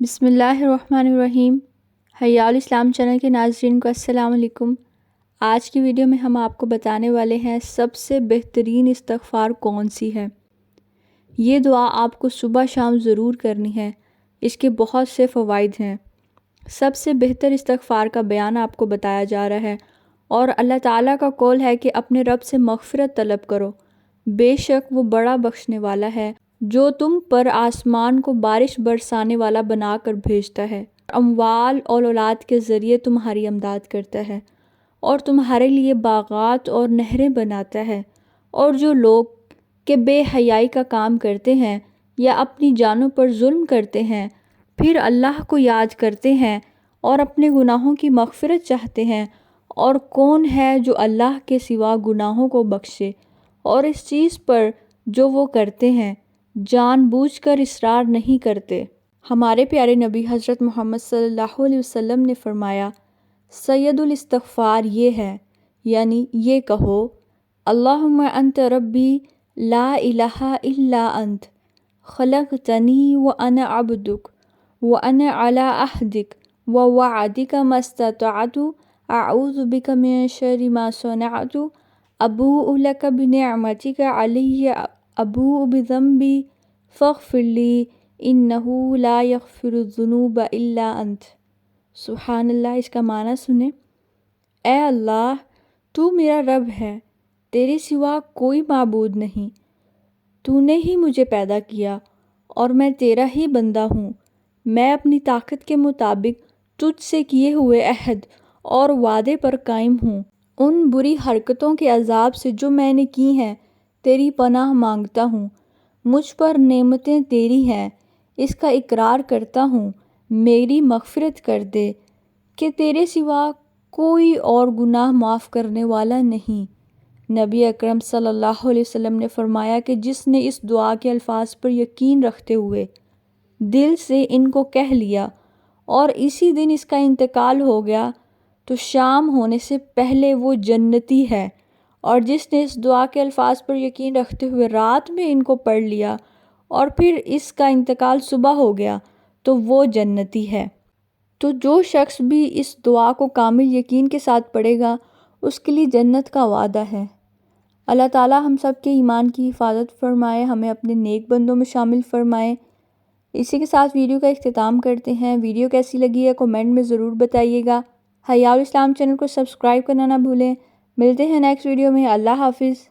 بسم اللہ الرحمن الرحیم۔ حیا الاسلام چینل کے ناظرین کو السلام علیکم۔ آج کی ویڈیو میں ہم آپ کو بتانے والے ہیں سب سے بہترین استغفار کون سی ہے۔ یہ دعا آپ کو صبح شام ضرور کرنی ہے، اس کے بہت سے فوائد ہیں۔ سب سے بہتر استغفار کا بیان آپ کو بتایا جا رہا ہے، اور اللہ تعالیٰ کا قول ہے کہ اپنے رب سے مغفرت طلب کرو، بے شک وہ بڑا بخشنے والا ہے، جو تم پر آسمان کو بارش برسانے والا بنا کر بھیجتا ہے، اموال اور اولاد کے ذریعے تمہاری امداد کرتا ہے، اور تمہارے لیے باغات اور نہریں بناتا ہے، اور جو لوگ کہ بے حیائی کا کام کرتے ہیں یا اپنی جانوں پر ظلم کرتے ہیں، پھر اللہ کو یاد کرتے ہیں اور اپنے گناہوں کی مغفرت چاہتے ہیں، اور کون ہے جو اللہ کے سوا گناہوں کو بخشے، اور اس چیز پر جو وہ کرتے ہیں جان بوجھ کر اصرار نہیں کرتے۔ ہمارے پیارے نبی حضرت محمد صلی اللہ علیہ وسلم نے فرمایا، سید الاستغفار یہ ہے، یعنی یہ کہو، اللہم انت ربی لا الہ الا انت خلقتنی وانا عبدک وانا علی عہدک ووعدک ما استطعت اعوذ بک من شر ما صنعت ابوء لک بنعمتک علی ابوء بذنبی فاغفر لی انہ لا یغفر الذنوب الا انت۔ سبحان اللہ۔ اس کا معنی سنیں، اے اللہ، تو میرا رب ہے، تیرے سوا کوئی معبود نہیں، تو نے ہی مجھے پیدا کیا اور میں تیرا ہی بندہ ہوں۔ میں اپنی طاقت کے مطابق تجھ سے کیے ہوئے عہد اور وعدے پر قائم ہوں۔ ان بری حرکتوں کے عذاب سے جو میں نے کی ہیں تیری پناہ مانگتا ہوں۔ مجھ پر نعمتیں تیری ہیں، اس کا اقرار کرتا ہوں، میری مغفرت کر دے کہ تیرے سوا کوئی اور گناہ معاف کرنے والا نہیں۔ نبی اکرم صلی اللہ علیہ وسلم نے فرمایا کہ جس نے اس دعا کے الفاظ پر یقین رکھتے ہوئے دل سے ان کو کہہ لیا اور اسی دن اس کا انتقال ہو گیا تو شام ہونے سے پہلے وہ جنتی ہے، اور جس نے اس دعا کے الفاظ پر یقین رکھتے ہوئے رات میں ان کو پڑھ لیا اور پھر اس کا انتقال صبح ہو گیا تو وہ جنتی ہے۔ تو جو شخص بھی اس دعا کو کامل یقین کے ساتھ پڑھے گا اس کے لیے جنت کا وعدہ ہے۔ اللہ تعالیٰ ہم سب کے ایمان کی حفاظت فرمائے، ہمیں اپنے نیک بندوں میں شامل فرمائے۔ اسی کے ساتھ ویڈیو کا اختتام کرتے ہیں۔ ویڈیو کیسی لگی ہے کومنٹ میں ضرور بتائیے گا۔ حیا الاسلام چینل کو سبسکرائب کرنا نہ بھولیں۔ ملتے ہیں نیکسٹ ویڈیو میں۔ اللہ حافظ۔